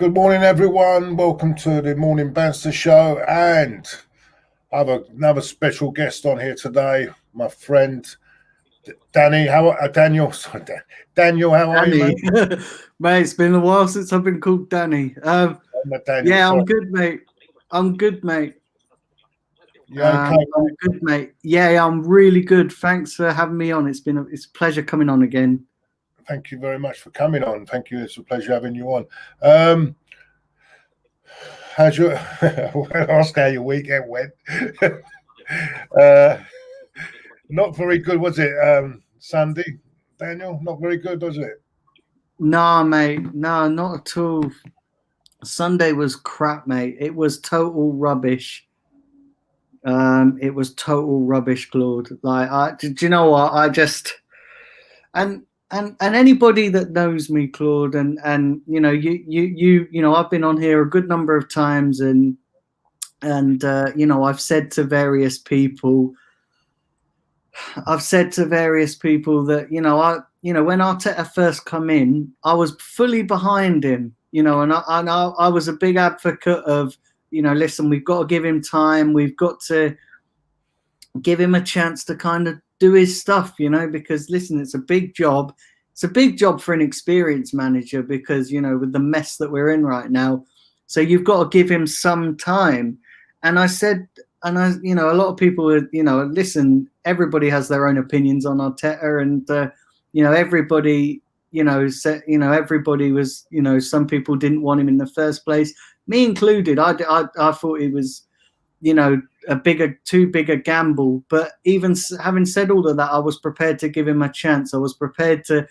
Good morning, everyone. Welcome to the Morning Banstas show, and I have another special guest on here today, my friend Danny. Daniel? Sorry, Daniel. How are you, mate? Mate, it's been a while since I've been called Danny. Daniel, yeah, sorry. I'm good, mate. I'm good, mate. You okay? I'm good, mate. Yeah, I'm really good. Thanks for having me on. It's a pleasure coming on again. Thank you very much for coming on. Thank you. It's a pleasure having you on. How's your? Ask how your weekend went. Not very good, was it? Sunday, Daniel. Not very good, was it? Nah, mate. No, not at all. Sunday was crap, mate. It was total rubbish. It was total rubbish, Claude. Do you know what? I just and anybody that knows me, Claude, and you know, I've been on here a good number of times, and you know, I've said to various people that when Arteta first come in, I was fully behind him, you know, and I was a big advocate of, you know, listen, we've got to give him time, we've got to give him a chance to kind of do his stuff, you know, because listen, it's a big job. It's a big job for an experienced manager because, you know, with the mess that we're in right now, so you've got to give him some time. And I said, you know, a lot of people were, you know, listen, everybody has their own opinions on Arteta, and you know, everybody, you know, said, you know, everybody was, you know, some people didn't want him in the first place, me included. I thought he was, you know, too big a gamble. But even having said all of that, I was prepared to give him a chance. I was prepared to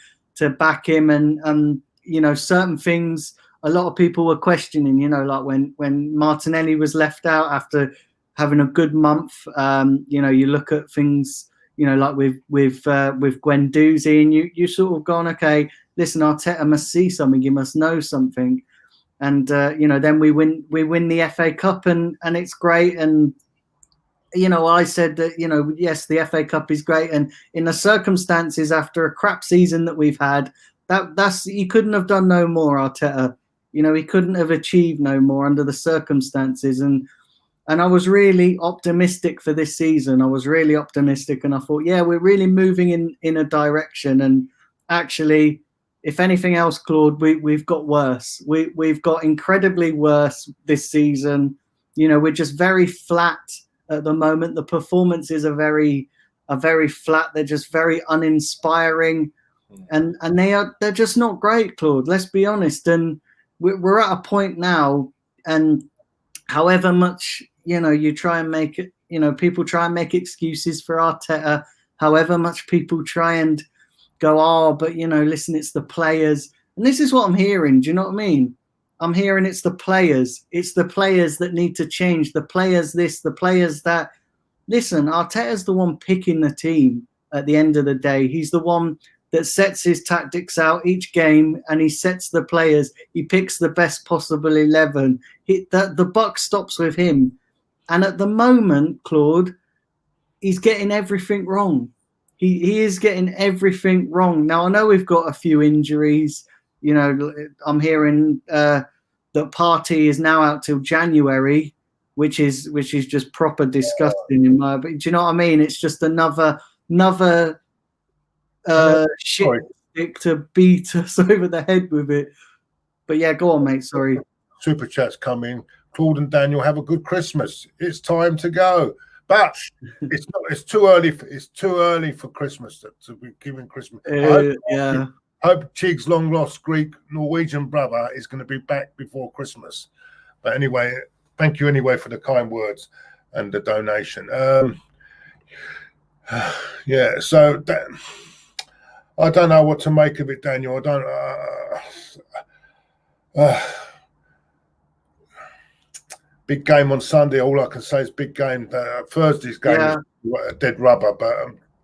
back him, and you know, certain things a lot of people were questioning, you know, like when Martinelli was left out after having a good month. You know, you look at things, you know, like with Guendouzi, and you sort of gone, okay, listen, Arteta must see something, he must know something. And you know, then we win the FA Cup, and it's great. And you know, I said that, you know, yes, the FA Cup is great, and in the circumstances after a crap season that we've had, that's he couldn't have done no more, Arteta. You know, he couldn't have achieved no more under the circumstances. And I was really optimistic for this season. I was really optimistic, and I thought, yeah, we're really moving in a direction. And actually, if anything else, Claude, we've got worse. We've got incredibly worse this season. You know, we're just very flat at the moment. The performances are very flat. They're just very uninspiring, and they're just not great, Claude. Let's be honest. And we're at a point now, and however much, you know, you try and make it, you know, people try and make excuses for Arteta, however much people try and go, oh, but you know, listen, it's the players. And this is what I'm hearing. Do you know what I mean? I'm hearing it's the players. It's the players that need to change. The players this, the players that. Listen, Arteta's the one picking the team at the end of the day. He's the one that sets his tactics out each game, and he sets the players. He picks the best possible 11. The buck stops with him. And at the moment, Claude, he's getting everything wrong. He is getting everything wrong. Now, I know we've got a few injuries. You know, I'm hearing that Partey is now out till January, which is just proper disgusting in my. But do you know what I mean? It's just another shit stick to beat us over the head with it. But yeah, go on, mate. Sorry. Super chat's coming. Claude and Daniel, have a good Christmas. It's time to go. But it's too early. It's too early for Christmas to be giving Christmas. Yeah. Hope Chig's long lost Greek Norwegian brother is going to be back before Christmas. But anyway, thank you anyway for the kind words and the donation. Yeah. So I don't know what to make of it, Daniel. I don't. Big game on Sunday. All I can say is big game. Thursday's game is dead rubber, but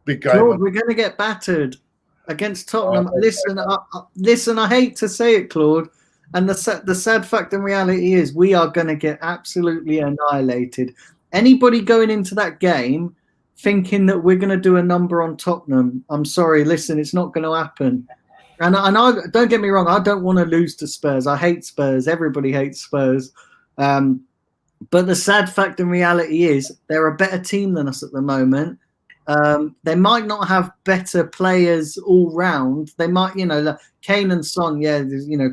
big game. Claude, we're going to get battered against Tottenham. Listen, I hate to say it, Claude, and the sad fact and reality is we are going to get absolutely annihilated. Anybody going into that game thinking that we're going to do a number on Tottenham, I'm sorry, listen, it's not going to happen. And I don't get me wrong, I don't want to lose to Spurs. I hate Spurs. Everybody hates Spurs. But the sad fact and reality is they're a better team than us at the moment. They might not have better players all round. They might, like Kane and Son,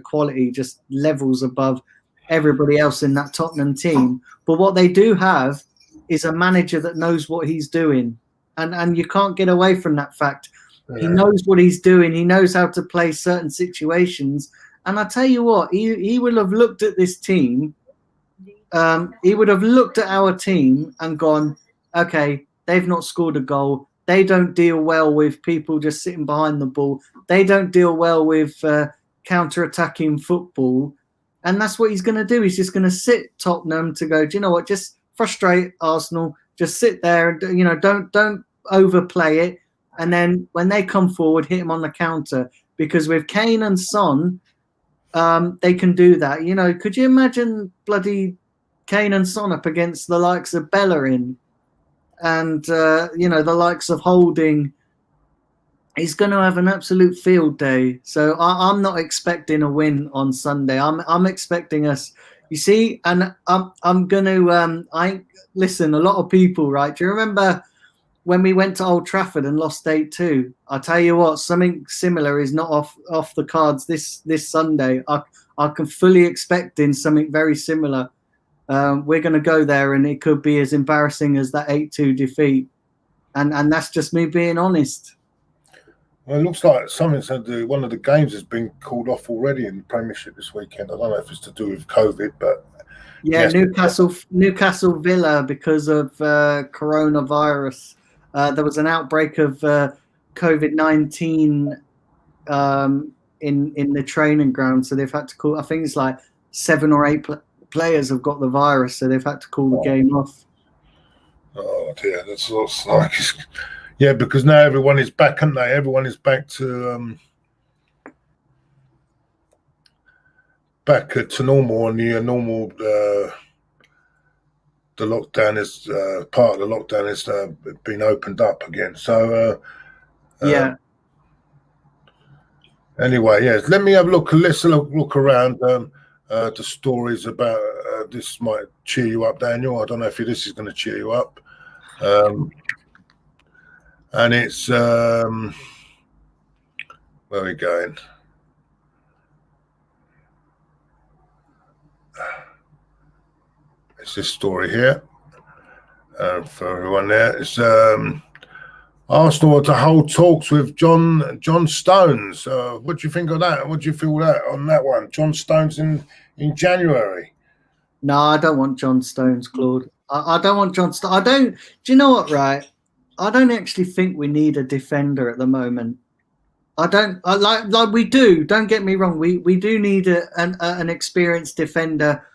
quality just levels above everybody else in that Tottenham team. But what they do have is a manager that knows what he's doing. And you can't get away from that fact. He knows what he's doing. He knows how to play certain situations. And I tell you what, he will have looked at this team. He would have looked at our team and gone, okay, they've not scored a goal. They don't deal well with people just sitting behind the ball. They don't deal well with counter-attacking football. And that's what he's going to do. He's just going to sit Tottenham to go, do you know what, just frustrate Arsenal. Just sit there and, don't overplay it. And then when they come forward, hit them on the counter. Because with Kane and Son, they can do that. Could you imagine bloody Kane and Son up against the likes of Bellerin and, the likes of Holding? He's going to have an absolute field day. So I'm not expecting a win on Sunday. I'm expecting us, you see, and I'm going to, listen, a lot of people, right? Do you remember when we went to Old Trafford and lost 8-2? I'll tell you what, something similar is not off the cards this Sunday. I can fully expecting something very similar. We're going to go there and it could be as embarrassing as that 8-2 defeat. And that's just me being honest. Well, it looks like something said one of the games has been called off already in the Premiership this weekend. I don't know if it's to do with COVID, but yeah, yes. Newcastle Villa because of coronavirus. There was an outbreak of COVID-19 in the training ground, so they've had to call. I think it's like 7 or 8 players have got the virus, so they've had to call the game off. Oh dear, that's like. Yeah, because now everyone is back, aren't they? Everyone is back to normal, and the normal. The lockdown is part of the lockdown is been opened up again. So yeah. Anyway, yes. Let me have a look. Let's look around the stories about this might cheer you up, Daniel. I don't know if this is going to cheer you up. And it's where are we going? It's this story here for everyone there. It's Arsenal are to hold talks with John Stones. What do you think of that? What do you feel on that one? John Stones in January. No, I don't want John Stones, Claude. I don't want John Stones. Do you know what, right? I don't actually think we need a defender at the moment. I don't like we do. Don't get me wrong. We do need an experienced defender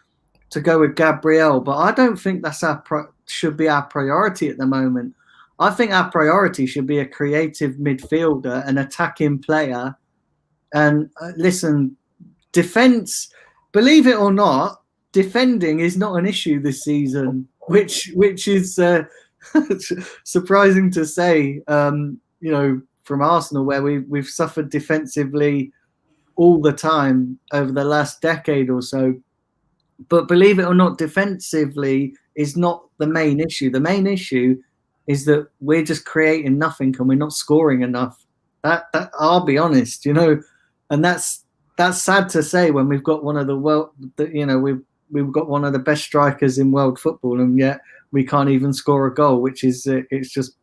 to go with Gabriel, but I don't think that's should be our priority at the moment. I think our priority should be a creative midfielder, an attacking player. And listen, defense, believe it or not, defending is not an issue this season, which is surprising to say. From Arsenal, where we've suffered defensively all the time over the last decade or so. But believe it or not, defensively is not the main issue. The main issue is that we're just creating nothing and we're not scoring enough. That I'll be honest, and that's sad to say when we've got one of the we've got one of the best strikers in world football, and yet we can't even score a goal, which is it's just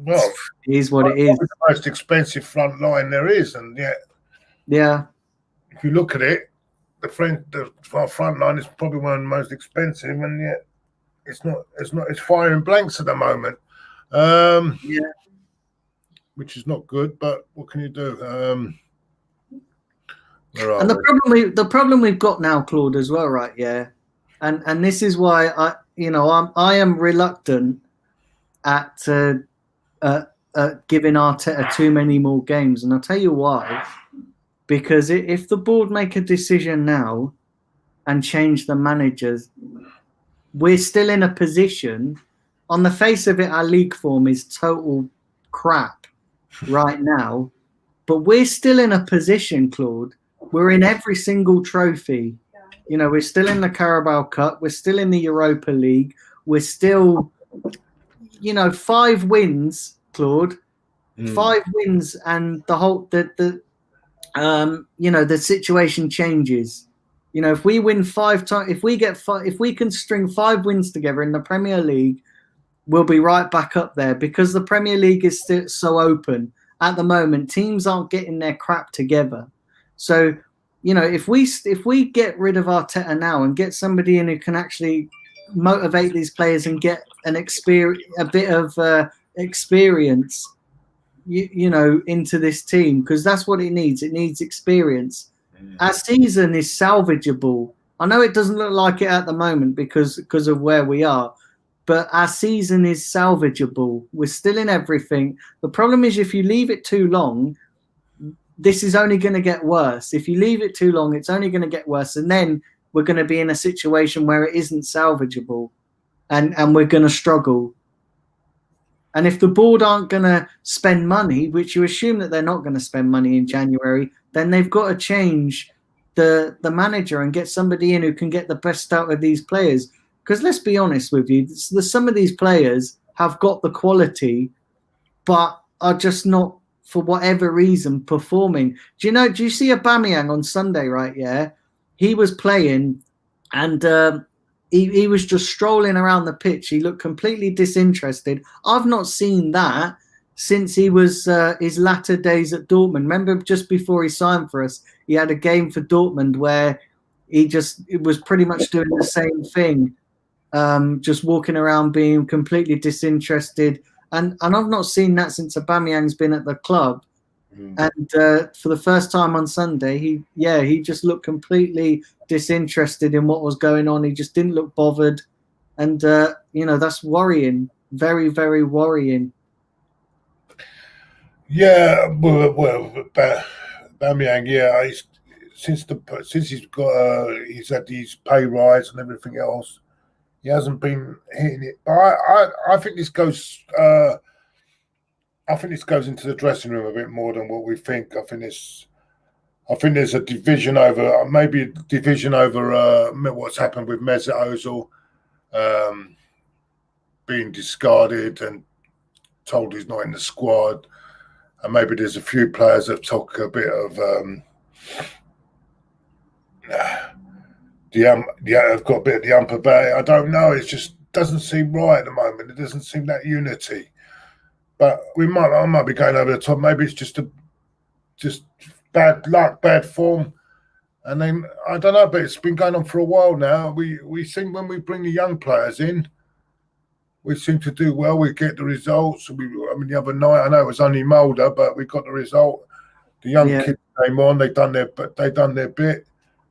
it is what it is. The most expensive front line there is, and yet if you look at it, the front line is probably one of the most expensive, and yet it's firing blanks at the moment. Which is not good, but what can you do? And the problem we've got now, Claude, as well, right? Yeah, and this is why I am reluctant at giving Arteta too many more games, and I'll tell you why. Because if the board make a decision now and change the managers, we're still in a position. On the face of it, our league form is total crap right now. But we're still in a position, Claude. We're in every single trophy. You know, we're still in the Carabao Cup. We're still in the Europa League. We're still, you know, 5 wins, Claude. 5 wins, and the whole you know, the situation changes. You know, if we win 5 times, if we can string 5 wins together in the Premier League, we'll be right back up there, because the Premier League is still so open at the moment. Teams aren't getting their crap together. So, you know, if we get rid of Arteta now and get somebody in who can actually motivate these players and get a bit of experience, you know, into this team, because that's what it needs. It needs experience. Our season is salvageable. I know it doesn't look like it at the moment because of where we are, but our season is salvageable. We're still in everything. The problem is, if you leave it too long, this is only going to get worse. If you leave it too long, it's only going to get worse, and then we're going to be in a situation where it isn't salvageable, and we're going to struggle. And if the board aren't going to spend money, which you assume that they're not going to spend money in January, then they've got to change the manager and get somebody in who can get the best out of these players. Because let's be honest with you, some of these players have got the quality, but are just not, for whatever reason, performing. Do you see Aubameyang on Sunday, right? Yeah, he was playing, and he was just strolling around the pitch. He looked completely disinterested. I've not seen that since he was his latter days at Dortmund. Remember, just before he signed for us, he had a game for Dortmund where it was pretty much doing the same thing, just walking around being completely disinterested. And I've not seen that since Aubameyang's been at the club. And for the first time on Sunday, he just looked completely disinterested in what was going on. He just didn't look bothered, and you know, that's worrying, very, very worrying. Yeah, well, Aubameyang, yeah, since he's had these pay rise and everything else, he hasn't been hitting it. But I think this goes. I think this goes into the dressing room a bit more than what we think. I think there's a division over, what's happened with Mesut Ozil being discarded and told he's not in the squad, and maybe there's a few players that took a bit of have got a bit of the ump about it. I don't know. It just doesn't seem right at the moment. It doesn't seem that unity. But I might be going over the top. Maybe it's just bad luck, bad form, and then I don't know. But it's been going on for a while now. We seem, when we bring the young players in, we seem to do well. We get the results. The other night, I know it was only Mulder, but we got the result. The young kids came on. They done their bit.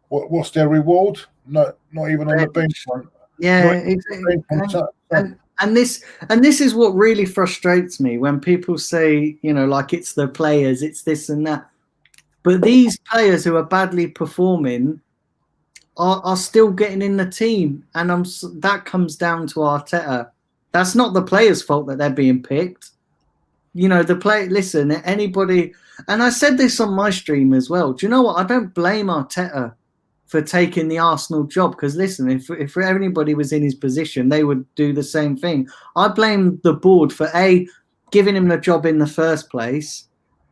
What's their reward? Not even on the bench one. Yeah, exactly. And this is what really frustrates me, when people say, you know, like, it's the players, it's this and that. But these players who are badly performing are still getting in the team, and that comes down to Arteta. That's not the players' fault that they're being picked. You know, listen, anybody, and I said this on my stream as well. Do you know what? I don't blame Arteta for taking the Arsenal job, because listen, if anybody was in his position, they would do the same thing. I blame the board for giving him the job in the first place,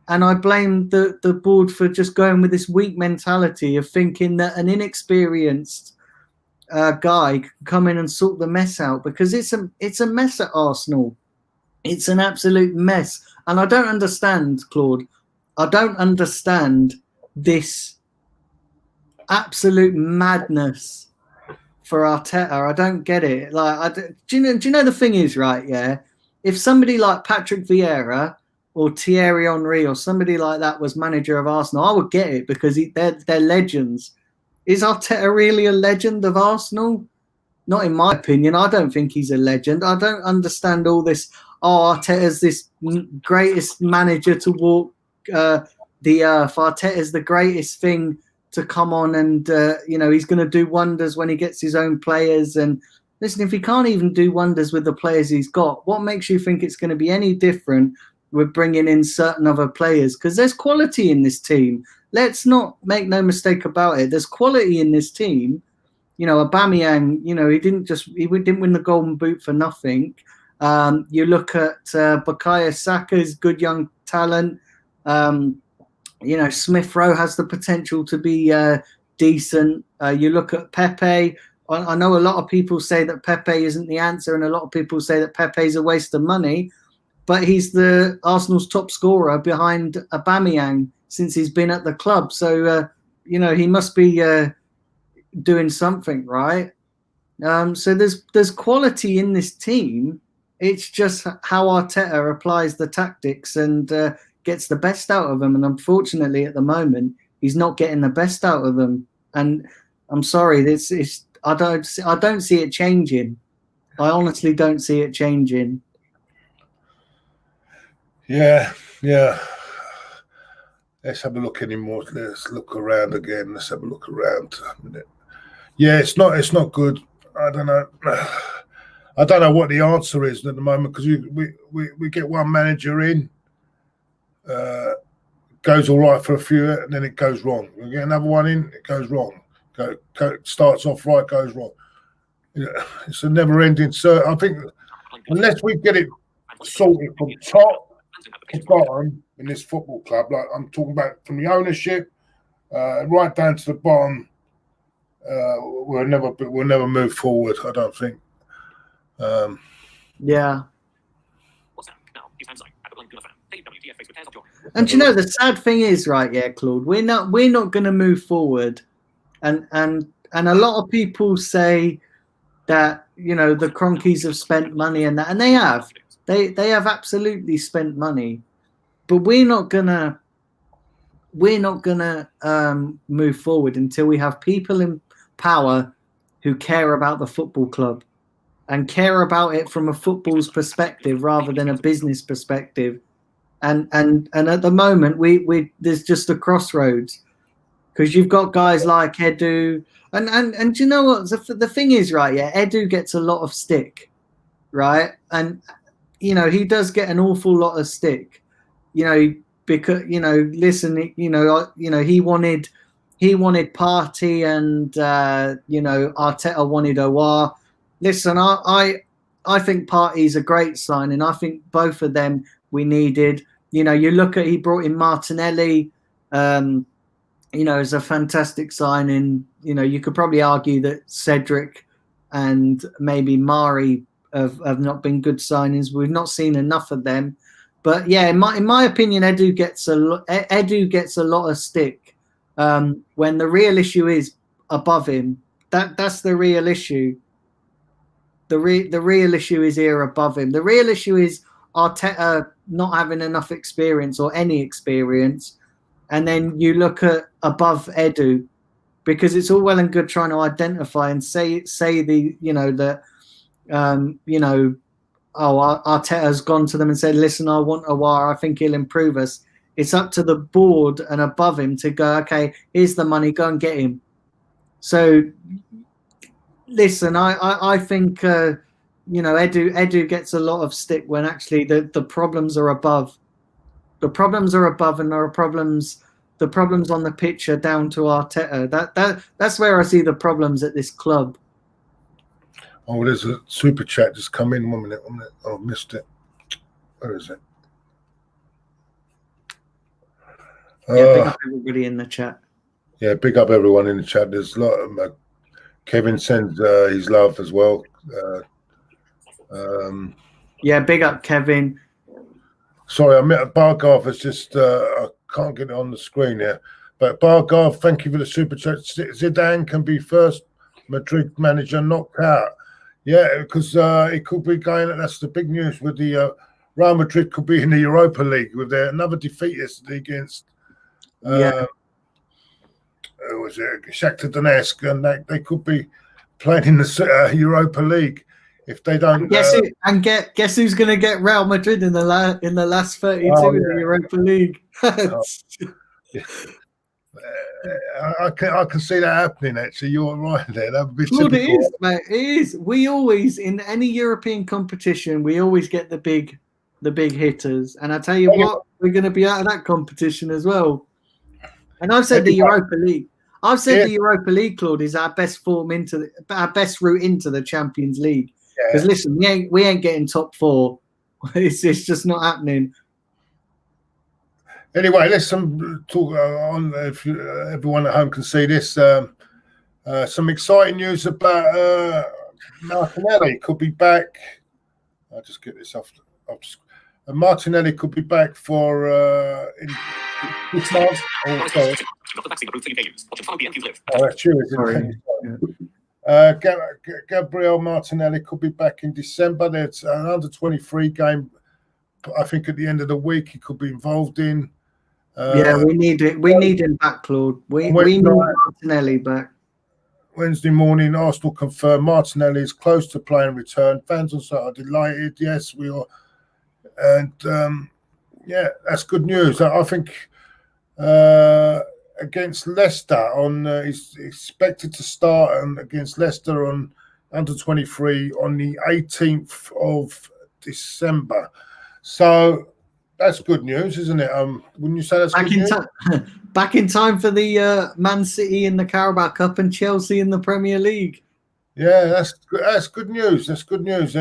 and I blame the board for just going with this weak mentality of thinking that an inexperienced guy can come in and sort the mess out, because it's a mess at Arsenal. It's an absolute mess, and I don't understand, Claude. I don't understand this absolute madness for Arteta. I don't get it. Like, do you know the thing is, right? Yeah, if somebody like Patrick Vieira or Thierry Henry or somebody like that was manager of Arsenal, I would get it, because they're legends. Is Arteta really a legend of Arsenal? Not in my opinion. I don't think he's a legend. I don't understand all this. Oh, Arteta's this greatest manager to walk the earth. Arteta's the greatest thing to come on, and you know, he's going to do wonders when he gets his own players. And listen, if he can't even do wonders with the players he's got, what makes you think it's going to be any different we're bringing in certain other players, because there's quality in this team. Let's not make no mistake about it. There's quality in this team. You know, Aubameyang, you know, he didn't win the Golden Boot for nothing. You look at Bukayo Saka's good young talent. You know, Smith Rowe has the potential to be decent. You look at Pepe. I know a lot of people say that Pepe isn't the answer, and a lot of people say that Pepe is a waste of money. But he's the Arsenal's top scorer behind Aubameyang since he's been at the club. So, you know, he must be doing something right. So there's quality in this team. It's just how Arteta applies the tactics and gets the best out of them. And unfortunately, at the moment, he's not getting the best out of them. And I'm sorry, I don't see it changing. I honestly don't see it changing. Yeah. Let's have a look anymore. Let's look around again. Let's have a look around a minute. Yeah, it's not good. I don't know. I don't know what the answer is at the moment, because we get one manager in, goes all right for a few, and then it goes wrong. We get another one in, it goes wrong. Starts off right, goes wrong. It's a never-ending. So I think unless we get it sorted from top to bottom in this football club, like I'm talking about from the ownership right down to the bottom, we'll never move forward, I don't think. Yeah. And you know, the sad thing is, right, yeah, Claude, we're not going to move forward, and a lot of people say that, you know, the Cronkies have spent money and that, and they have absolutely spent money, but we're not gonna move forward until we have people in power who care about the football club and care about it from a football's perspective rather than a business perspective. And at the moment, we there's just a crossroads, because you've got guys like Edu, and you know what, the thing is, right? Yeah, Edu gets a lot of stick, right? And you know, he does get an awful lot of stick, you know, because, you know, listen, you know, he wanted Partey, and you know, Arteta wanted Aouar. Listen, I think Partey's a great signing. I think both of them we needed. You know, you look at, he brought in Martinelli, you know, as a fantastic signing. You know, you could probably argue that Cedric and maybe Mari have not been good signings. We've not seen enough of them. But yeah, in my opinion, Edu gets a lot of stick when the real issue is above him. That's the real issue. The real issue is here above him. The real issue is Arteta not having enough experience or any experience. And then you look at above Edu, because it's all well and good trying to identify and say the, you know, that, you know, oh, Arteta's gone to them and said, listen, I want Aouar, I think he'll improve us. It's up to the board and above him to go, okay, here's the money, go and get him. So, listen, I think, you know, Edu gets a lot of stick when actually the problems are above. The problems are above, and there are problems. The problems on the pitch are down to Arteta. That's where I see the problems at this club. Oh, there's a super chat just come in. 1 minute. Oh, missed it. Where is it? Yeah, big up everybody in the chat. Yeah, big up everyone in the chat. There's a lot of Kevin sends his love as well. Yeah, big up Kevin. Sorry, I met Bargav. It's just I can't get it on the screen here. But Bargav, thank you for the super chat. Zidane can be first Madrid manager knocked out. Yeah, because it could be going. That's the big news with the Real Madrid could be in the Europa League with their another defeat yesterday against. Was it Shakhtar Donetsk, and they could be playing in the Europa League if they don't. Guess who's going to get Real Madrid in the last 32 in the Europa League? I can see that happening. Actually, you're right there. That would be Claude, it is, mate. It is. We always, in any European competition, we always get the big the big hitters. And I tell you what, we're going to be out of that competition as well. And I've said the Europa League. I've said the Europa League, Claude, is our best form our best route into the Champions League. Because listen, we ain't getting top 4. It's just not happening. Anyway, let's talk on if everyone at home can see this. Some exciting news about Martinelli could be back. I'll just get this off. Martinelli could be back for in 6 months. Oh, sorry. Oh, that's true, isn't it? Gabriel Martinelli could be back in December. There's an under-23 game, I think, at the end of the week he could be involved in. We need it. We need him back, Claude. We need Martinelli back. Wednesday morning, Arsenal confirmed Martinelli is close to playing return. Fans on site are delighted. Yes, we are. And, that's good news. I think against Leicester he's expected to start against Leicester on under-23 on the 18th of December. So that's good news, isn't it? Wouldn't you say that's good news? Back in time for the Man City in the Carabao Cup and Chelsea in the Premier League. Yeah, that's good news. That's good news.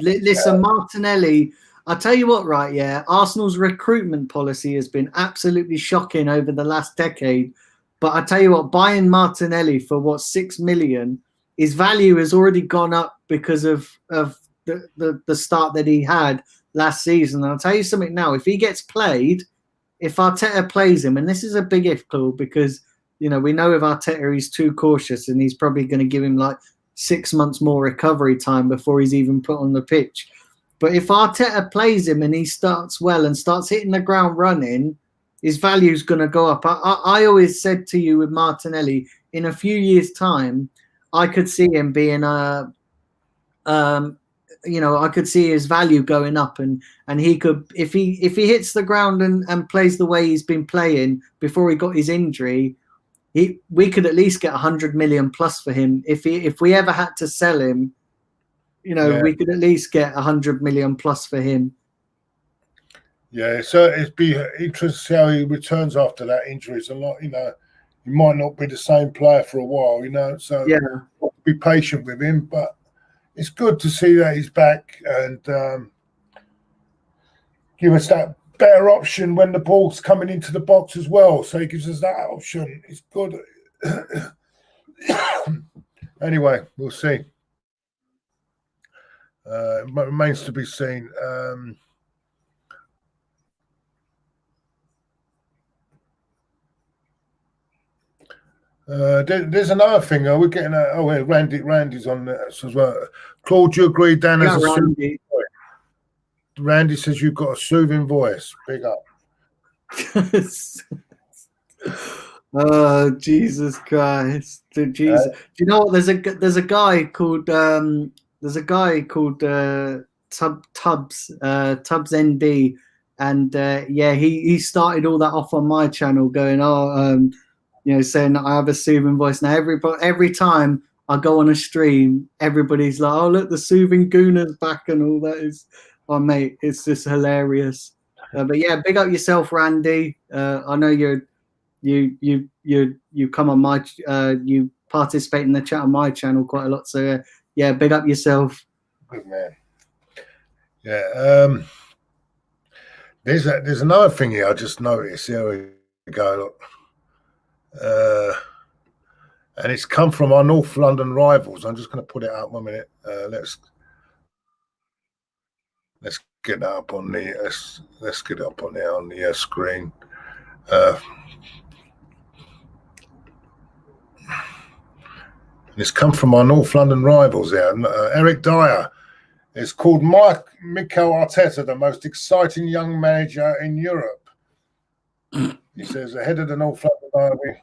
Listen, Martinelli, I'll tell you what, right? Yeah, Arsenal's recruitment policy has been absolutely shocking over the last decade. But I tell you what, buying Martinelli for 6 million, his value has already gone up because of the start that he had last season. And I'll tell you something now, if he gets played, if Arteta plays him, and this is a big if, Claude, because we know with Arteta he's too cautious and he's probably going to give him like 6 months more recovery time before he's even put on the pitch. But if Arteta plays him and he starts well and starts hitting the ground running, his value's going to go up. I always said to you with Martinelli, in a few years' time, I could see him being I could see his value going up, and he could, if he hits the ground and plays the way he's been playing before he got his injury, we could at least get 100 million plus for him. If we ever had to sell him, we could at least get 100 million plus for him. Yeah, so it'd be interesting to see how he returns after that injury. It's a lot, he might not be the same player for a while, so be patient with him, but it's good to see that he's back and give us that better option when the ball's coming into the box as well. So he gives us that option. It's good. Anyway, we'll see. It remains to be seen. There's another thing. We're getting Randy's on this as well. Claude, do you agree, Dan? Randy says you've got a soothing voice. Big up. Oh, Jesus Christ! Jesus, do you know what? There's a guy called Tubbs ND, and he started all that off on my channel, going saying that I have a soothing voice. Now every time I go on a stream, everybody's like, "Oh, look, the soothing Gooner's back," and all that is. Oh, mate, it's just hilarious. But yeah, big up yourself, Randy. I know you come on my you participate in the chat on my channel quite a lot. So yeah, big up yourself. Good man. Yeah. There's another thing here I just noticed. Here we go. Look. And it's come from our North London rivals. I'm just going to put it out 1 minute. Let's get that up on the let's get it up on there on the screen. It's come from our North London rivals there. Eric Dyer. It's called Mikel Arteta, the most exciting young manager in Europe. He says ahead of the North London derby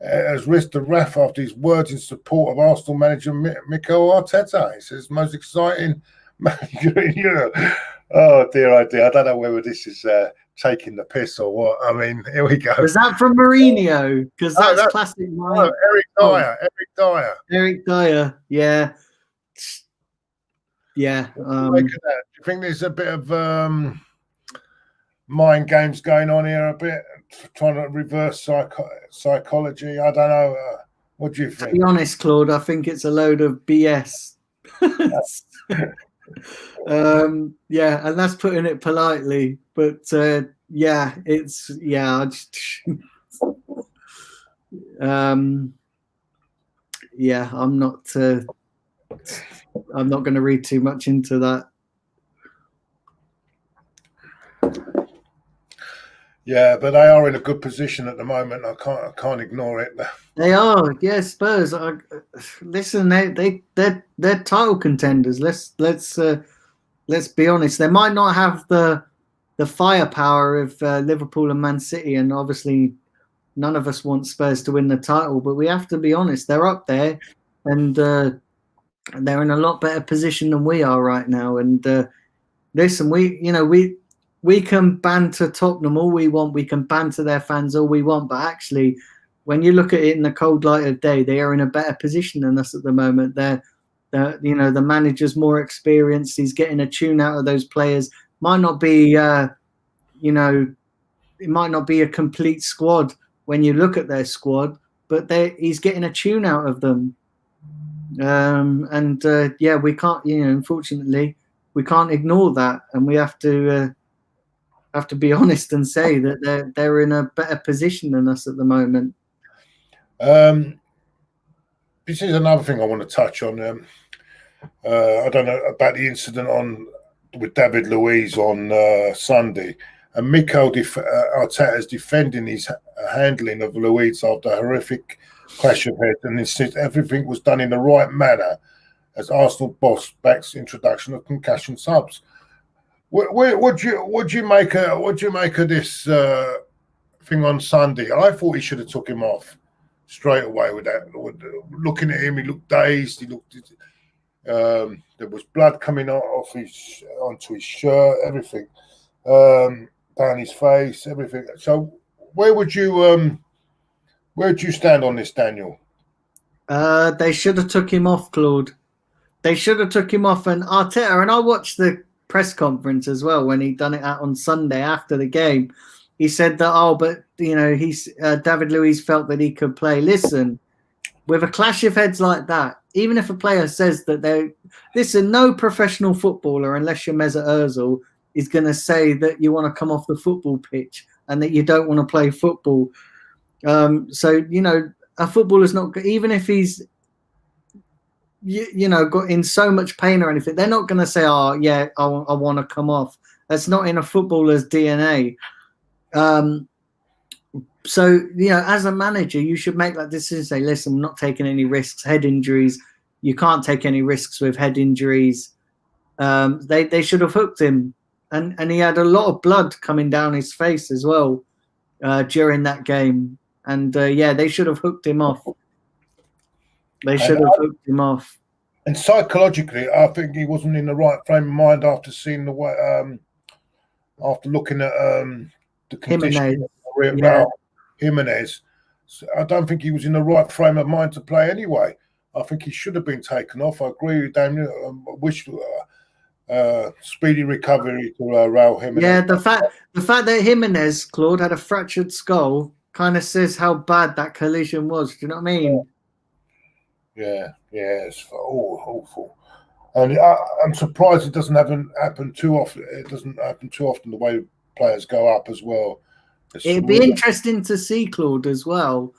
has risked the wrath after his words in support of Arsenal manager Mikel Arteta. He says most exciting manager in Europe. Oh dear, I don't know whether this is taking the piss or what. I mean, here we go. Was that from Mourinho? Because that's classic. Eric Dyer. Eric Dyer, yeah. Yeah. Do you think there's a bit of mind games going on here, a bit trying to reverse psychology? I don't know. What do you think? To be honest, Claude, I think it's a load of BS. Yeah, and that's putting it politely. But yeah, it's I just yeah, I'm not going to read too much into that. Yeah, but they are in a good position at the moment. I can't ignore it. They are, yeah. Spurs. Listen, they're title contenders. Let's be honest. They might not have the firepower of Liverpool and Man City, and obviously none of us want Spurs to win the title. But we have to be honest. They're up there, and they're in a lot better position than we are right now. And listen, we can banter Tottenham all we want. We can banter their fans all we want. But actually, when you look at it in the cold light of day, they are in a better position than us at the moment. The manager's more experienced. He's getting a tune out of those players. Might not be, it might not be a complete squad when you look at their squad, but he's getting a tune out of them. Yeah, we can't, unfortunately, we can't ignore that, and we have to be honest and say that they're in a better position than us at the moment. This is another thing I want to touch on. I don't know about the incident with David Luiz on Sunday, and Mikel Arteta is defending his handling of Luiz after a horrific clash of heads, and insists everything was done in the right manner as Arsenal boss backs introduction of concussion subs. What do you make of this thing on Sunday? I thought he should have took him off straight away with that. Looking at him, he looked dazed. He looked. There was blood coming onto his shirt, everything, down his face, everything. So, where would you stand on this, Daniel? They should have took him off, Claude. They should have took him off, and Arteta. And I watched the press conference as well when he done it out on Sunday after the game. He said that David Luiz felt that he could play. Listen, with a clash of heads like that, even if a player says that no professional footballer, unless you're Mesut Ozil, is going to say that you want to come off the football pitch and that you don't want to play football. So a footballer's not, even if he's got in so much pain or anything, they're not going to say, "Oh yeah, I want to come off." That's not in a footballer's DNA. So as a manager, you should make that decision. Say, listen, I'm not taking any risks. Head injuries, you can't take any risks with head injuries. They should have hooked him, and he had a lot of blood coming down his face as well during that game. And they should have hooked him off. They should have hooked him off. And psychologically, I think he wasn't in the right frame of mind after seeing the way, after looking at the condition of Jimenez. So I don't think he was in the right frame of mind to play anyway. I think he should have been taken off. I agree with Daniel. I wish speedy recovery to Raul Jimenez. Yeah, the fact that Jimenez, Claude, had a fractured skull kind of says how bad that collision was. Do you know what I mean? Yeah, it's awful. And I'm surprised it doesn't happen too often. It doesn't happen too often the way players go up as well. It'd be interesting to see, Claude, as well,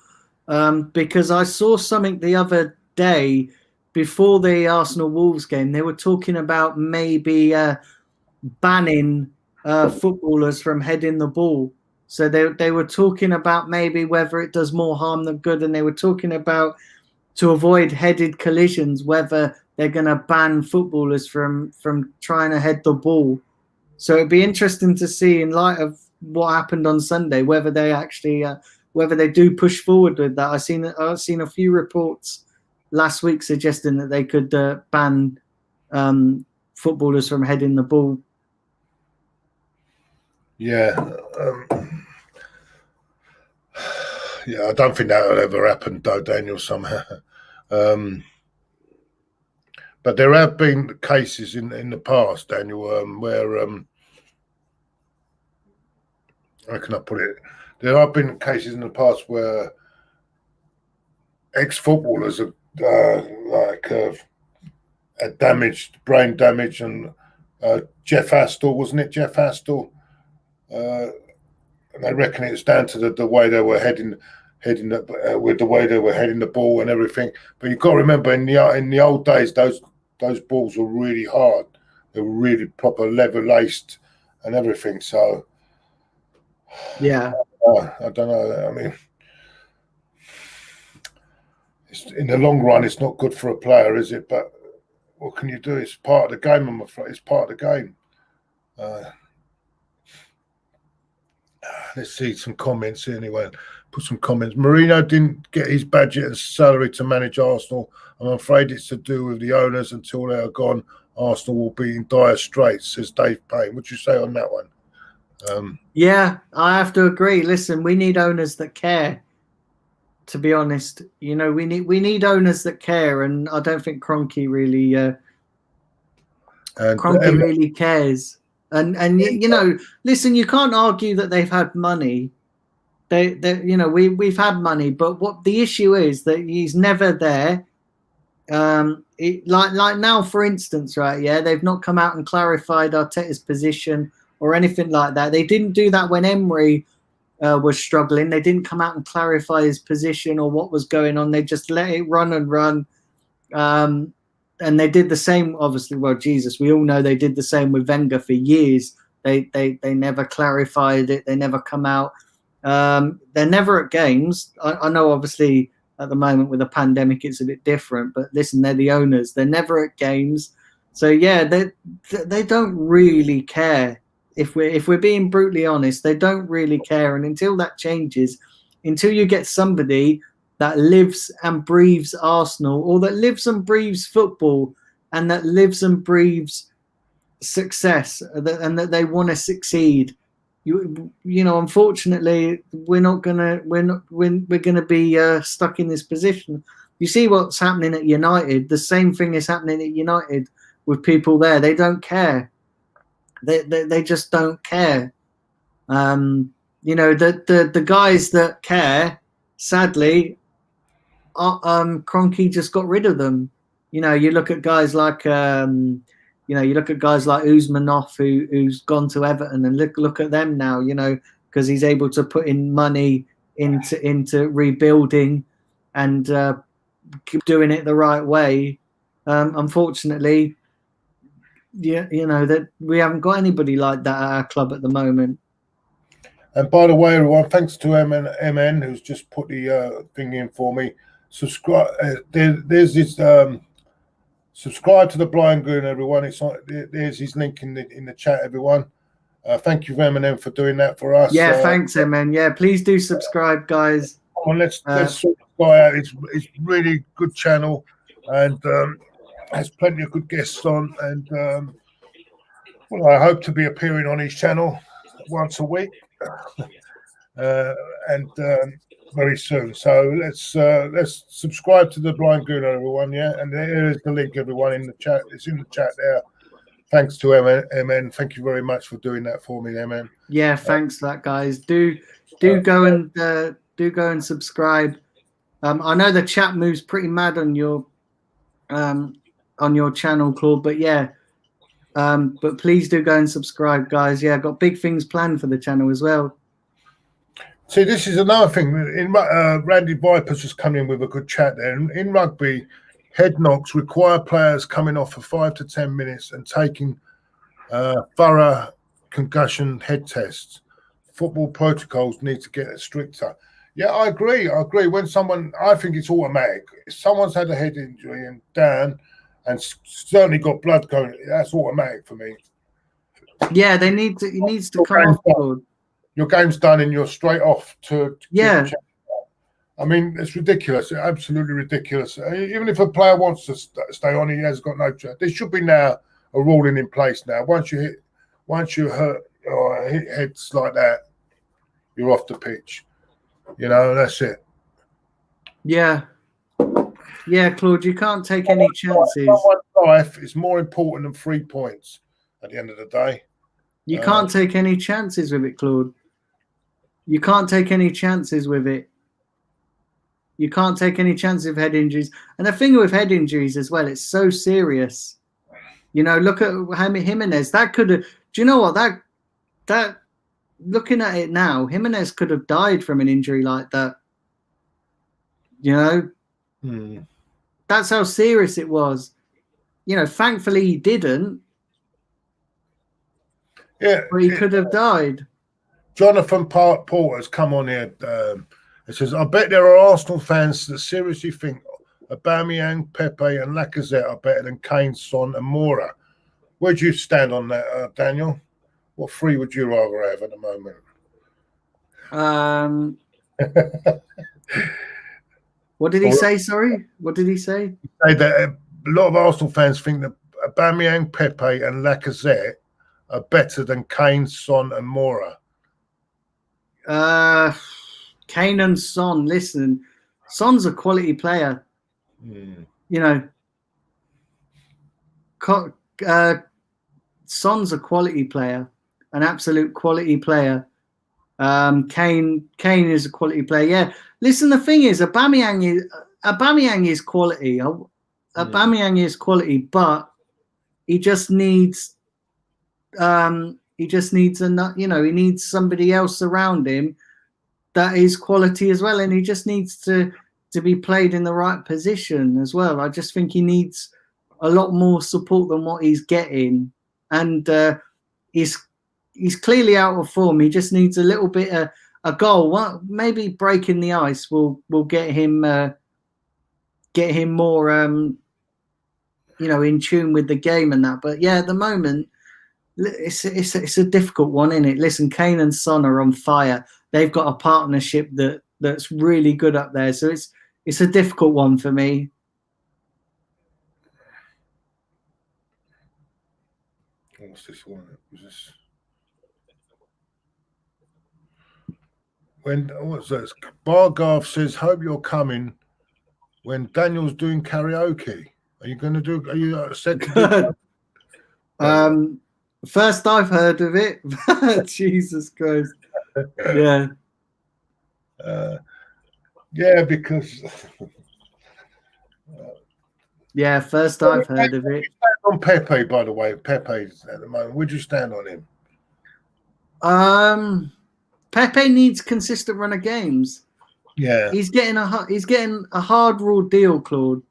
because I saw something the other day before the Arsenal-Wolves game. They were talking about maybe banning footballers from heading the ball. So they were talking about maybe whether it does more harm than good, and they were talking about, to avoid headed collisions, whether they're going to ban footballers from trying to head the ball. So it'd be interesting to see, in light of what happened on Sunday, whether they actually whether they do push forward with that. I've seen a few reports last week suggesting that they could ban footballers from heading the ball. Yeah. Yeah, I don't think that will ever happen, though, Daniel, somehow. But there have been cases in the past, Daniel, where how can I put it? There have been cases in the past where ex-footballers have had brain damage, and Jeff Astle, wasn't it? Jeff Astle, and they reckon it's down to the way they were heading with the way they were heading the ball and everything. But you've got to remember, in the old days, those balls were really hard. They were really proper leather laced and everything. So yeah, I don't know. I mean, in the long run, it's not good for a player, is it? But what can you do? It's part of the game, I'm afraid. It's part of the game. Let's see some comments here anyway. Put some comments. Mourinho didn't get his budget and salary to manage Arsenal. I'm afraid it's to do with the owners. Until they are gone, Arsenal will be in dire straits, says Dave Payne. What do you say on that one? Yeah, I have to agree. Listen, we need owners that care. To be honest, you know, we need owners that care, and I don't think Kroenke really really cares. And you know, listen, you can't argue that they've had money. They you know, we've had money, but what the issue is that he's never there. Like now, for instance, right? Yeah, they've not come out and clarified Arteta's position or anything like that. They didn't do that when Emery was struggling. They didn't come out and clarify his position or what was going on. They just let it run and run. And they did the same, obviously. Well, Jesus, we all know they did the same with Wenger for years. They never clarified it. They never come out. They're never at games. I know, obviously, at the moment with the pandemic, it's a bit different. But listen, they're the owners. They're never at games. So yeah, they don't really care. If we're being brutally honest, they don't really care. And until that changes, until you get somebody that lives and breathes Arsenal, or that lives and breathes football, and that lives and breathes success, and that they want to succeed, you know, unfortunately, we're gonna be stuck in this position. You see what's happening at United. The same thing is happening at United with people there. They don't care. They just don't care. You know, the guys that care, sadly, Kroenke just got rid of them. You know, you look at guys like Usmanov, who's gone to Everton, and look at them now. You know, because he's able to put in money into rebuilding and keep doing it the right way. Unfortunately, yeah, you know, that we haven't got anybody like that at our club at the moment. And by the way, everyone, thanks to MN who's just put the thing in for me. Subscribe. There's this. Subscribe to the Blind Gooner, everyone. It's on. There's his link in the chat, everyone. Thank you, M&M, for doing that for us. Yeah, thanks, MN. Yeah, please do subscribe, guys. Come on, let's sort this guy out. It's really good channel, and has plenty of good guests on. And well, I hope to be appearing on his channel once a week, and very soon. So let's subscribe to the Blind Gooner, everyone. Yeah, and there is the link, everyone, in the chat. It's in the chat there. Thanks to MN. Thank you very much for doing that for me, MN. Yeah, thanks for that, guys. Do go and subscribe. I know the chat moves pretty mad on your channel, Claude, but yeah, but please do go and subscribe, guys. Yeah, I've got big things planned for the channel as well. See, this is another thing. In Randy Viper's just come in with a good chat there. In rugby, head knocks require players coming off for 5 to 10 minutes and taking thorough concussion head tests. Football protocols need to get stricter. Yeah, I agree. When I think it's automatic. If someone's had a head injury and down and certainly got blood going, that's automatic for me. Yeah, he needs to come off board. Your game's done and you're straight off to yeah. I mean, it's ridiculous. Absolutely ridiculous. Even if a player wants to stay on, he has got no chance. There should be now a ruling in place now. Once you hurt or hit heads like that, you're off the pitch. You know, that's it. Yeah. Yeah, Claude, you can't take any chances. Someone's life is more important than 3 points at the end of the day. You can't take any chances with it, Claude. You can't take any chances with it. You can't take any chances of head injuries. And the thing with head injuries as well, it's so serious. You know, look at Jimenez. That could have. Do you know what? That looking at it now, Jimenez could have died from an injury like that. You know, that's how serious it was. You know, thankfully he didn't. Yeah, but he could have died. Jonathan Porter's come on here. It says, I bet there are Arsenal fans that seriously think Aubameyang, Pepe and Lacazette are better than Kane, Son and Moura. Where do you stand on that, Daniel? What 3 would you rather have at the moment? What did he say? Sorry, what did he say? He said that a lot of Arsenal fans think that Aubameyang, Pepe and Lacazette are better than Kane, Son and Moura. Kane and Son, listen, Son's a quality player. You know, Son's a quality player, an absolute quality player. Kane is a quality player. Yeah, listen, the thing is, Aubameyang is quality. Aubameyang is quality, but he just needs he needs somebody else around him that is quality as well, and he just needs to be played in the right position as well. I just think he needs a lot more support than what he's getting, and he's clearly out of form. He just needs a little bit of a goal. Well, maybe breaking the ice will get him more in tune with the game and that. But yeah, at the moment it's a difficult one, isn't it? Listen, Kane and Son are on fire. They've got a partnership that's really good up there. So it's a difficult one for me. What's this one? What's this? Bargarth says, hope you're coming when Daniel's doing karaoke. Are you set to do First I've heard of it. Jesus Christ. Yeah. Yeah, because yeah, first I've heard of it. On Pepe, by the way, Pepe's at the moment. Would you stand on him? Pepe needs consistent run of games. Yeah, he's getting a hard raw deal, Claude,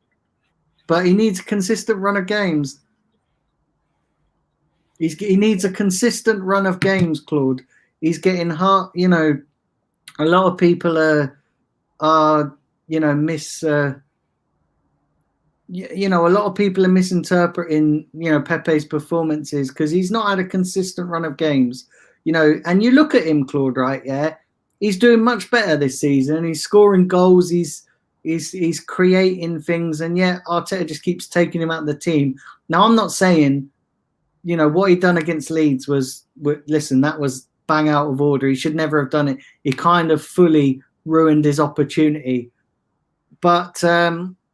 but he needs a consistent run of games. He needs a consistent run of games, Claude. He's getting hard. You know, a lot of people a lot of people are misinterpreting, Pepe's performances because he's not had a consistent run of games. And you look at him, Claude, right? Yeah, he's doing much better this season. He's scoring goals. He's creating things, and yet Arteta just keeps taking him out of the team. Now, I'm not saying, what he done against Leeds was that was bang out of order. He should never have done it. He kind of fully ruined his opportunity. But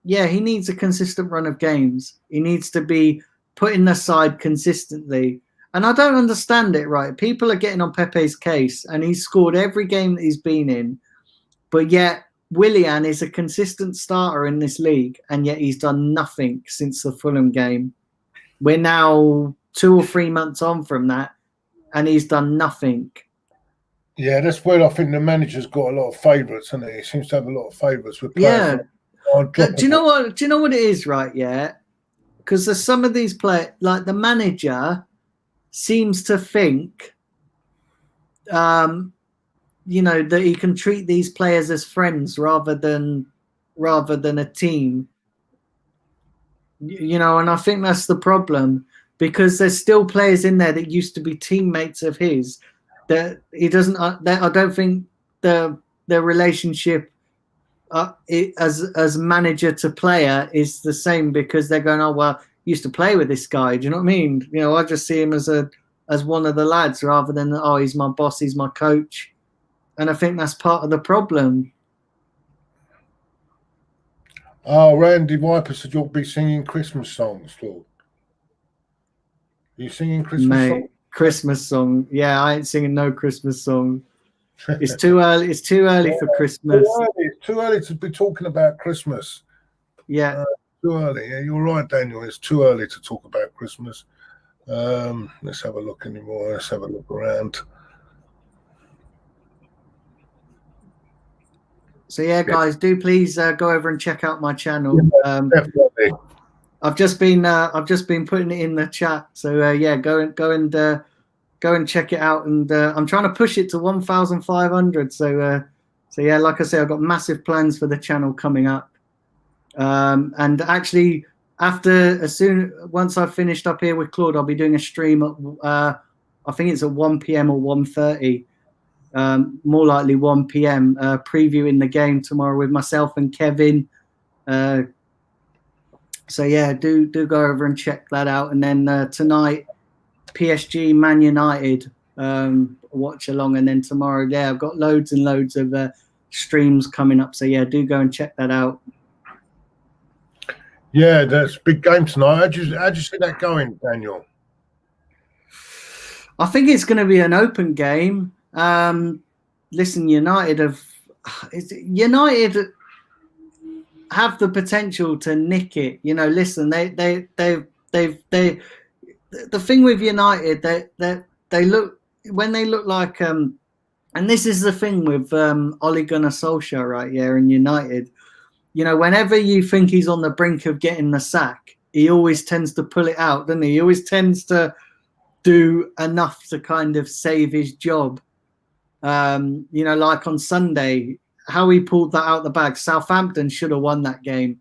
he needs a consistent run of games. He needs to be put in the side consistently. And I don't understand it, right? People are getting on Pepe's case, and he's scored every game that he's been in. But yet, Willian is a consistent starter in this league, and yet he's done nothing since the Fulham game. We're now 2 or 3 months on from that, and he's done nothing. Yeah, that's where I think the manager's got a lot of favourites, hasn't he? He seems to have a lot of favourites with players. Yeah. Do you know what it is, right? Yeah, because there's some of these players, like the manager seems to think, that he can treat these players as friends rather than a team. And I think that's the problem, because there's still players in there that used to be teammates of his that he doesn't. I don't think the relationship as manager to player is the same, because they're going, oh well, used to play with this guy. Do you know what I mean? I just see him as one of the lads rather than, oh, he's my boss, he's my coach. And I think that's part of the problem. Oh, Randy Viper said you'll be singing Christmas songs, Claude. Are you singing Christmas songs? Christmas song. Yeah, I ain't singing no Christmas song. It's too early. It's too early for Christmas. It's too early to be talking about Christmas. Yeah. Too early. Yeah, you're right, Daniel. It's too early to talk about Christmas. Let's have a look anymore. Let's have a look around. So yeah, guys, do please go over and check out my channel. Definitely. I've just been putting it in the chat. So yeah, go and check it out. And I'm trying to push it to 1,500. So yeah, like I say, I've got massive plans for the channel coming up. And actually, once I've finished up here with Claude, I'll be doing a stream at I think it's at 1 p.m. or 1:30. More likely 1 p.m. Previewing the game tomorrow with myself and Kevin. So yeah, do go over and check that out. And then tonight, PSG Man United watch along. And then tomorrow, yeah, I've got loads and loads of streams coming up. So yeah, do go and check that out. Yeah, that's a big game tonight. How'd you see that going, Daniel? I think it's going to be an open game. Listen, United have the potential to nick it. You know, listen, the thing with United, they look like and this is the thing with Ole Gunnar Solskjaer right here in United. You know, whenever you think he's on the brink of getting the sack, he always tends to pull it out, doesn't he? He always tends to do enough to kind of save his job. You know, like on Sunday, how he pulled that out the bag. Southampton should have won that game,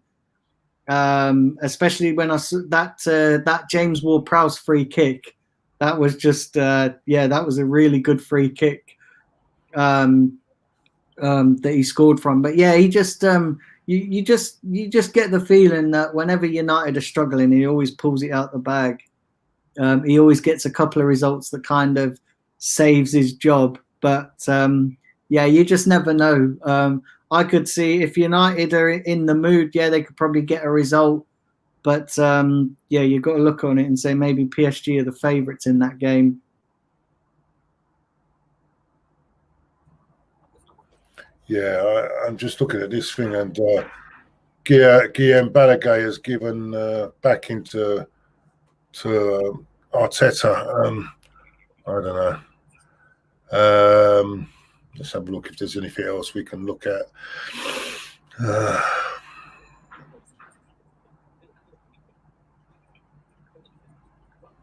especially when I saw that James Ward-Prowse free kick. That was just yeah, that was a really good free kick that he scored from. But yeah, he just you just get the feeling that whenever United are struggling, he always pulls it out the bag. He always gets a couple of results that kind of saves his job. But yeah, you just never know. I could see if United are in the mood, yeah, they could probably get a result. But yeah, you've got to look on it and say maybe PSG are the favourites in that game. Yeah, I'm just looking at this thing, and Guillaume Balaguer has given back into Arteta. I don't know. Let's have a look if there's anything else we can look at.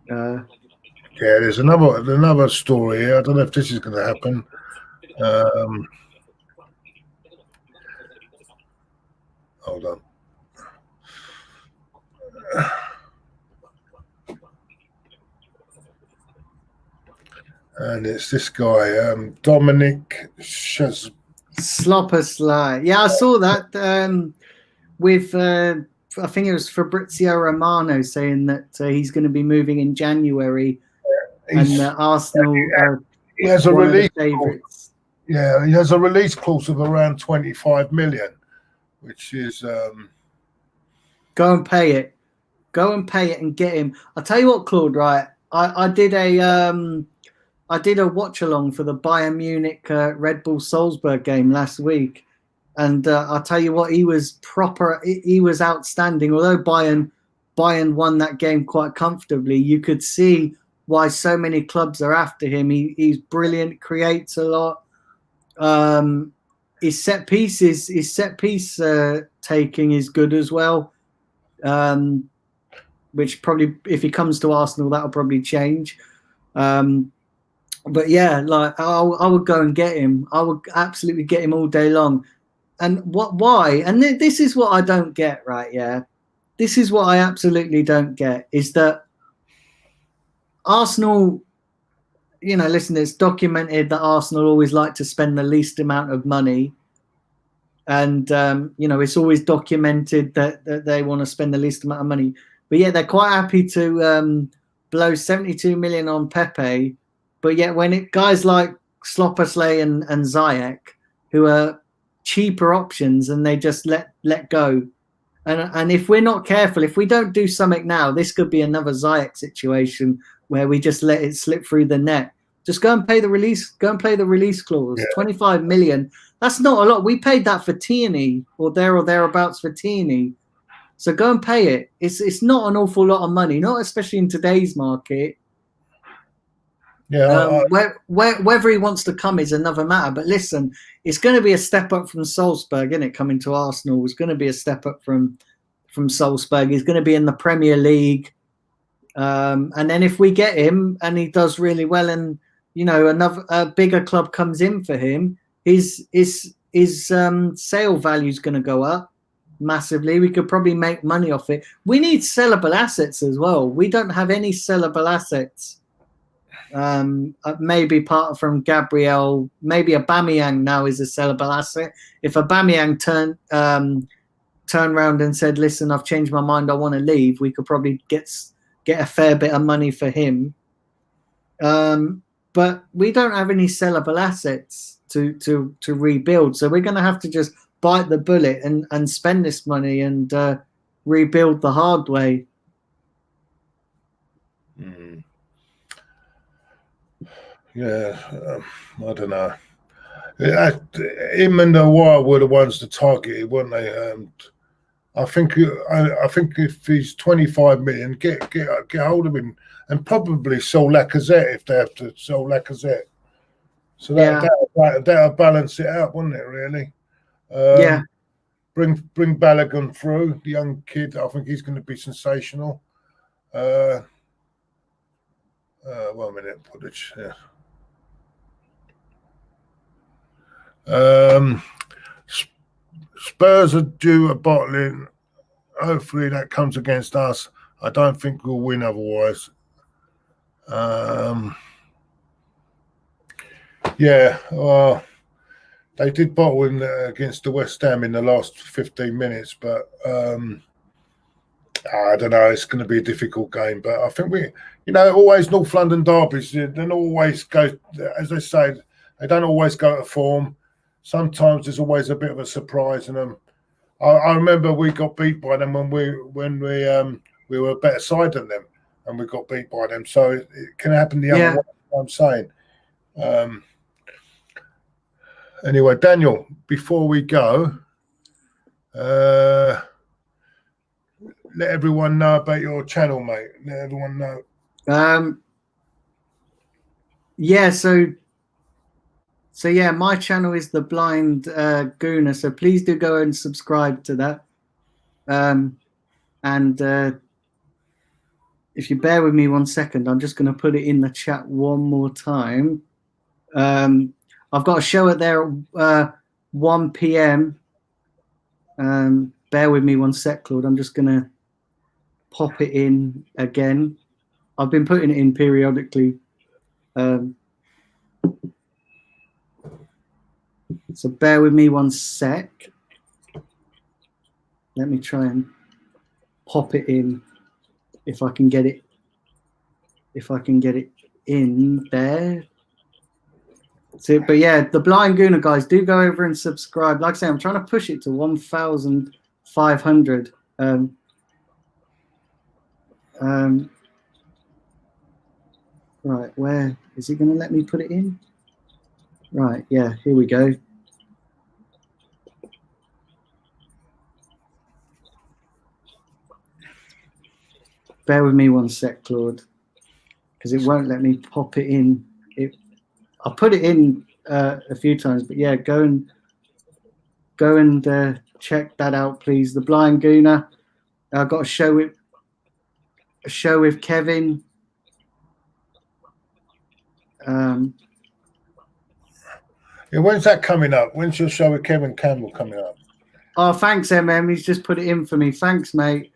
Yeah, there's another story here. I don't know if this is going to happen. Hold on. And it's this guy, Dominic Sloppersley. Yeah, I saw that with I think it was Fabrizio Romano saying that he's going to be moving in January, and Arsenal he has a release clause. Yeah, he has a release clause of around 25 million, which is go and pay it. Go and pay it and get him. I'll tell you what, Claude, right? I did a watch along for the Bayern Munich Red Bull Salzburg game last week, and I'll tell you what, he was proper. He was outstanding. Although Bayern won that game quite comfortably, you could see why so many clubs are after him. He's brilliant, creates a lot. His set piece taking is good as well. Which probably, if he comes to Arsenal, that'll probably change. But yeah, like I would go and get him. I would absolutely get him all day long. And why? And this is what I don't get, right? Yeah, this is what I absolutely don't get, is that Arsenal, you know, listen, it's documented that Arsenal always like to spend the least amount of money. And, you know, it's always documented that they want to spend the least amount of money. But yeah, they're quite happy to blow 72 million on Pepe. But yet when guys like Sloppersley and Ziyech, who are cheaper options, and they just let go. And if we're not careful, if we don't do something now, this could be another Ziyech situation where we just let it slip through the net. Just go and pay the release. Go and play the release clause. Yeah. 25 million. That's not a lot. We paid that for Tierney or thereabouts for Tierney. So go and pay it. It's not an awful lot of money, not especially in today's market. Yeah. Whether he wants to come is another matter. But listen, it's going to be a step up from Salzburg, isn't it? Coming to Arsenal is going to be a step up from Salzburg. He's going to be in the Premier League. And then if we get him and he does really well, and a bigger club comes in for him, his sale value is going to go up massively. We could probably make money off it. We need sellable assets as well. We don't have any sellable assets. Maybe apart from Gabriel, maybe Aubameyang now is a sellable asset. If Aubameyang turned around and said, "Listen, I've changed my mind. I want to leave," we could probably get a fair bit of money for him. But we don't have any sellable assets to rebuild, so we're going to have to just bite the bullet and spend this money and rebuild the hard way. Mm. Yeah, I don't know. Him and aouar were the ones to target, weren't they? I think if he's 25 million, get hold of him and probably sell Lacazette if they have to sell Lacazette. So that'll balance it out, wouldn't it? Really? Yeah. Bring Bellerin through, the young kid. I think he's going to be sensational. 1 minute footage. Yeah. Spurs are due a bottling. Hopefully that comes against us. I don't think we'll win otherwise. Yeah, well, they did bottle in against the West Ham in the last 15 minutes, but I don't know. It's going to be a difficult game, but I think always North London derbies. They don't always go, as they say, they don't always go to form. Sometimes there's always a bit of a surprise in them. I remember we got beat by them when we were a better side than them, and we got beat by them. So it can happen the other way. I'm saying. Anyway, Daniel, before we go, let everyone know about your channel, mate. Let everyone know. So yeah, my channel is the Blind Gooner. So please do go and subscribe to that. And if you bear with me 1 second, I'm just going to put it in the chat one more time. I've got a show at there at 1 p.m. Bear with me 1 sec, Claude. I'm just going to pop it in again. I've been putting it in periodically. So bear with me 1 sec. Let me try and pop it in if I can get it. If I can get it in there. So, but yeah, the Blind Gooner guys, do go over and subscribe. Like I say, I'm trying to push it to 1,500. Right, where is he going to let me put it in? Right, yeah, here we go. Bear with me 1 sec, Claude, because it won't let me pop it in. I put it in a few times, but yeah, go and check that out, please. The Blind Gooner. I've got a show with Kevin. Yeah, when's that coming up? When's your show with Kevin Campbell coming up? Oh, thanks, MM. He's just put it in for me. Thanks, mate.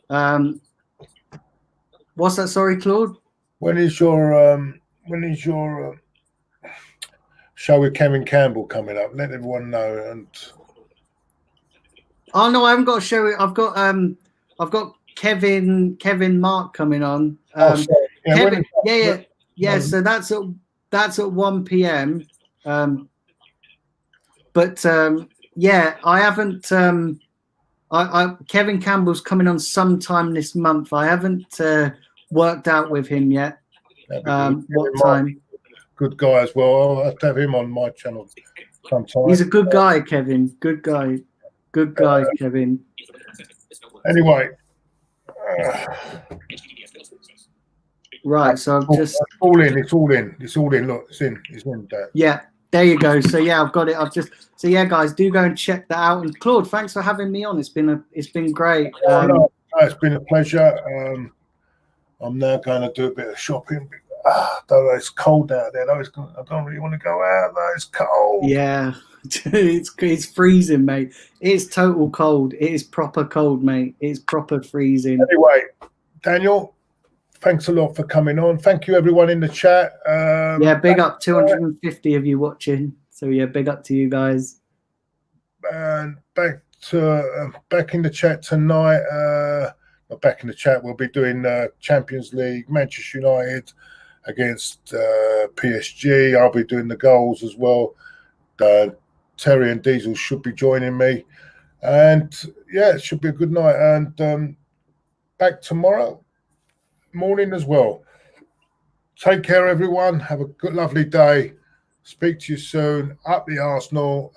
What's that? Sorry, Claude. When is your show with Kevin Campbell coming up? Let everyone know. And oh no, I haven't got a show. I've got Kevin Mark coming on. Sorry. Yeah, Kevin, yeah. So that's at 1 p.m. Yeah, I haven't Kevin Campbell's coming on sometime this month. I haven't worked out with him yet. What time? Good guy as well. I'll have to have him on my channel sometime. He's a good guy, Kevin. Good guy. Good guy, Kevin. Anyway. Right, so I've just... It's all in. Look, it's in. Dad. Yeah, there you go. So yeah, I've got it. So yeah, guys, do go and check that out. And Claude, thanks for having me on. It's been great. No, it's been a pleasure. I'm now going to do a bit of shopping. Though it's cold out there. I don't really want to go out. Though it's cold. Yeah, it's freezing, mate. It's total cold. It is proper cold, mate. It's proper freezing. Anyway, Daniel, thanks a lot for coming on. Thank you, everyone in the chat. Yeah, big up 250 of you watching. So yeah, big up to you guys. And back in the chat tonight. Not back in the chat. We'll be doing Champions League, Manchester United against PSG. I'll be doing the goals as well. Terry and Diesel should be joining me, and yeah, it should be a good night. And back tomorrow morning as well. Take care, everyone. Have a good, lovely day. Speak to you soon. Up the Arsenal.